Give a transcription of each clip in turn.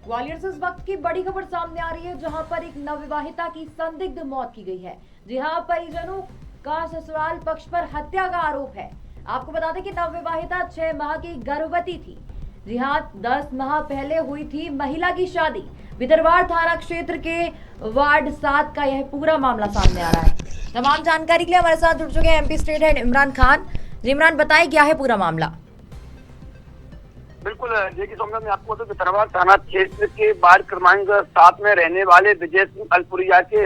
ग्वालियर से इस वक्त की बड़ी खबर सामने आ रही है, जहां पर एक नवविवाहिता की संदिग्ध मौत की गई है। जी हां, परिजनों का ससुराल पक्ष पर हत्या का आरोप है। आपको बता दें कि नवविवाहिता 6 माह की गर्भवती थी। जी हां, 10 माह पहले हुई थी महिला की शादी। भितरवाड़ थाना क्षेत्र के वार्ड 7 का यह पूरा मामला सामने आ रहा है। तमाम जानकारी के लिए हमारे साथ जुड़ चुके हैं MP state head Imran Khan. जी इमरान, बताएं क्या है पूरा मामला। बिल्कुल, देखिए सौम्या, मैं आपको बता भितरवाड़ थाना क्षेत्र के वार्ड क्रमांक 7 में रहने वाले विजय सिंह अलपुरिया के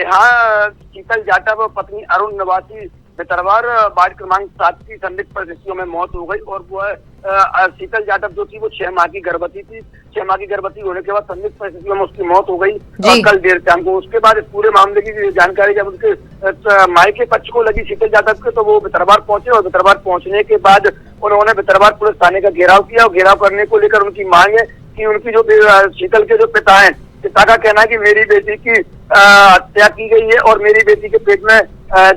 यहाँ शीतल जाटव पत्नी अरुण निवासी भितरवाड़ वार्ड क्रमांक 7 की संदिग्ध परिस्थितियों में मौत हो गई। और वह शीतल जाटव जो थी वो 6 माह की गर्भवती थी। 6 माह की गर्भवती होने के बाद संदिग्ध परिस्थितियों में उसकी मौत हो गई कल देर शाम को। उसके बाद इस पूरे मामले की जानकारी जब उनके मायके पक्ष को लगी शीतल जाटव के, तो वो भितरवाड़ पहुंचे और भितरवाड़ पहुंचने के बाद उन्होंने भितरवाड़ पुलिस थाने का घेराव किया। और घेराव करने को लेकर उनकी मांग है कि उनकी जो शीतल के जो पिता हैं, पिता का कहना है कि मेरी बेटी की हत्या की गई है और मेरी बेटी के पेट में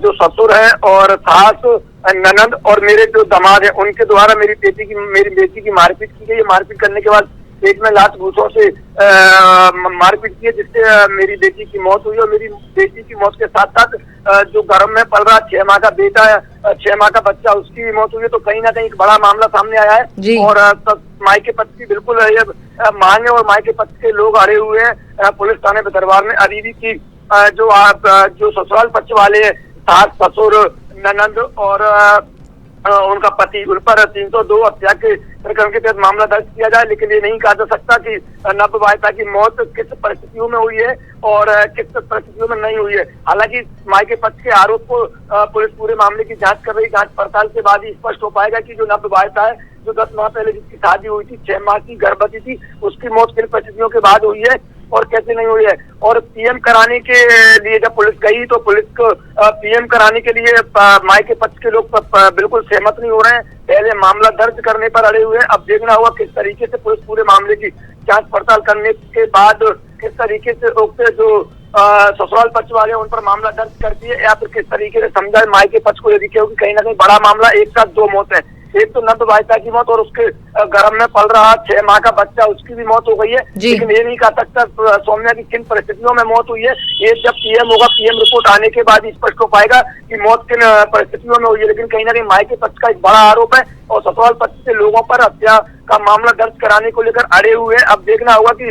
जो ससुर है और सास, ननद और मेरे जो दामाद है, उनके द्वारा मेरी बेटी की मारपीट की गई है। मारपीट करने के बाद पेट में लात घूसों से मारपीट की है, जिससे मेरी बेटी की मौत हुई। और मेरी बेटी की मौत के साथ साथ जो गर्भ में पल रहा 6 माह का बेटा है, 6 माह का बच्चा, उसकी भी मौत हुई है। तो कहीं ना कहीं एक बड़ा मामला सामने आया है। और मायके पक्ष की बिल्कुल ये मांग है और मायके पक्ष के लोग अड़े हुए हैं पुलिस थाने भितरवाड़ में। अभी भी की जो ससुराल पक्ष वाले सास, ससुर, ननद और उनका पति, उन पर 302 हत्या के प्रकरण के तहत मामला दर्ज किया जाए। लेकिन ये नहीं कहा जा सकता कि नवविवाहिता की मौत किस परिस्थितियों में हुई है और किस परिस्थितियों में नहीं हुई है। हालांकि मायके पक्ष के आरोप को पुलिस पूरे मामले की जांच कर रही। जांच पड़ताल के बाद ही स्पष्ट हो पाएगा कि जो नवविवाहिता है, जो 10 माह पहले जिसकी शादी हुई थी, 6 माह की गर्भवती थी, उसकी मौत किन परिस्थितियों के बाद हुई है और कैसे नहीं हुई है। और पीएम कराने के लिए जब पुलिस गई तो पुलिस को पीएम कराने के लिए मायके पक्ष के लोग बिल्कुल सहमत नहीं हो रहे हैं। पहले मामला दर्ज करने पर अड़े हुए हैं। अब देखना होगा किस तरीके से पुलिस पूरे मामले की जांच पड़ताल करने के बाद किस तरीके से जो ससुराल पक्ष वाले उन पर मामला दर्ज करती है, या फिर किस तरीके से समझाए मायके पक्ष को, यदि क्योंकि कहीं ना कहीं बड़ा मामला, एक साथ 2 मौत है। एक तो नवविवाहिता की मौत और उसके गर्भ में पल रहा 6 माह का बच्चा, उसकी भी मौत हो गई है। लेकिन ये नहीं कह सकता सौम्या की किन परिस्थितियों में मौत हुई है। ये जब पीएम होगा, पीएम रिपोर्ट आने के बाद ही स्पष्ट हो पाएगा कि मौत किन परिस्थितियों में हुई है। लेकिन कहीं ना कहीं मायके पक्ष का एक बड़ा आरोप है और ससुराल पक्ष के लोगों पर हत्या का मामला दर्ज कराने को लेकर अड़े हुए हैं। अब देखना होगा कि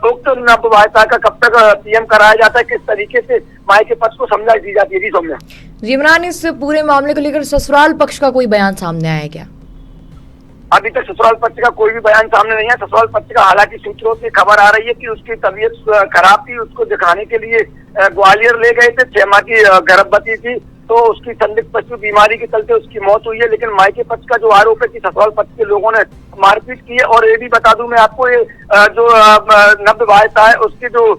उक्त नवविवाहिता का कब तक पीएम कराया जाता है, किस तरीके से मायके पक्ष को समझाई दी जाती है। जी सौम्या। जी इमरान, इस पूरे मामले को लेकर ससुराल पक्ष का कोई बयान सामने आया है क्या? अभी तक ससुराल पक्ष का कोई भी बयान सामने नहीं है। ससुराल पक्ष का हालांकि सूत्रों से खबर आ रही है कि उसकी तबीयत खराब थी, उसको दिखाने के लिए ग्वालियर ले गए थे। 6 माह की गर्भवती थी, तो उसकी संदिग्ध पशु बीमारी के चलते उसकी मौत हुई है। लेकिन मायके पक्ष का जो आरोप है कि ससुराल पक्ष के लोगों ने मारपीट की है। और ये भी बता दूं मैं आपको, ये जो नवविवाहिता है उसके जो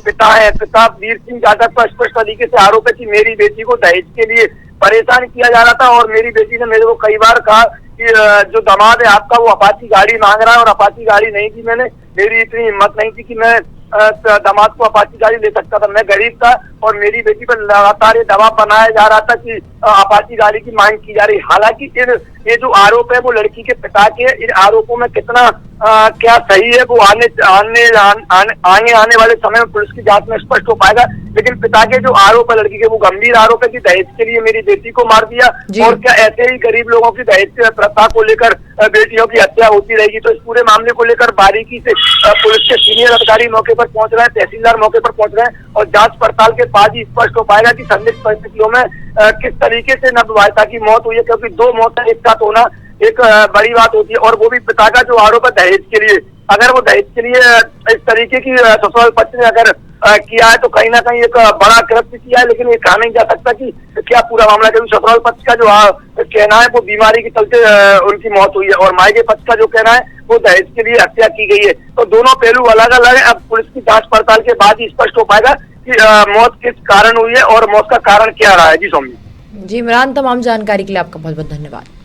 पिता है, पिता वीर सिंह जाटव का स्पष्ट तरीके से आरोप है कि मेरी बेटी को दहेज के लिए परेशान किया जा रहा था और मेरी बेटी ने मेरे को कई बार कहा कि जो दामाद है आपका, वो अपाची गाड़ी मांग रहा है और अपाची गाड़ी नहीं थी मैंने। मेरी इतनी हिम्मत नहीं थी कि मैं दामाद को अपाची गाड़ी ले सकता था। मैं गरीब था और मेरी बेटी पर लगातार ये दबाव बनाया जा रहा था कि अपाची गाड़ी की मांग की जा रही। हालांकि ये जो आरोप है वो लड़की के पिता के। इन आरोपों में कितना क्या सही है वो आगे आने वाले समय में पुलिस की जांच में स्पष्ट हो पाएगा। लेकिन पिता के जो आरोप है लड़की के, वो गंभीर आरोप है कि दहेज के लिए मेरी बेटी को मार दिया। और क्या ऐसे ही गरीब लोगों की दहेज प्रथा को लेकर बेटियों की हत्या होती रहेगी? तो इस पूरे मामले को लेकर बारीकी से पुलिस के सीनियर अधिकारी मौके पर पहुंच रहे हैं, तहसीलदार मौके पर पहुंच रहे हैं और जांच पड़ताल के बाद ही स्पष्ट हो पाएगा कि संदिग्ध परिस्थितियों में किस तरीके से नवविवाहिता की मौत हुई है। क्योंकि 2 मौतें एक साथ होना एक बड़ी बात होती है। और वो भी पिता का जो आरोप है दहेज के लिए, अगर वो दहेज के लिए इस तरीके की ससुराल पक्ष ने अगर किया है तो कहीं ना कहीं एक बड़ा कृत्य किया है। लेकिन ये कहा नहीं जा सकता कि क्या पूरा मामला, क्योंकि ससुराल पक्ष का जो कहना है वो बीमारी के चलते उनकी मौत हुई है और मायके पक्ष का जो कहना है वो दहेज के लिए हत्या की गई है। तो दोनों पहलू अलग अलग है। अब पुलिस की जांच पड़ताल के बाद ही स्पष्ट हो पाएगा कि मौत किस कारण हुई है और मौत का कारण क्या रहा है। जी सौम्या। जी इमरान, तमाम जानकारी के लिए आपका बहुत बहुत धन्यवाद।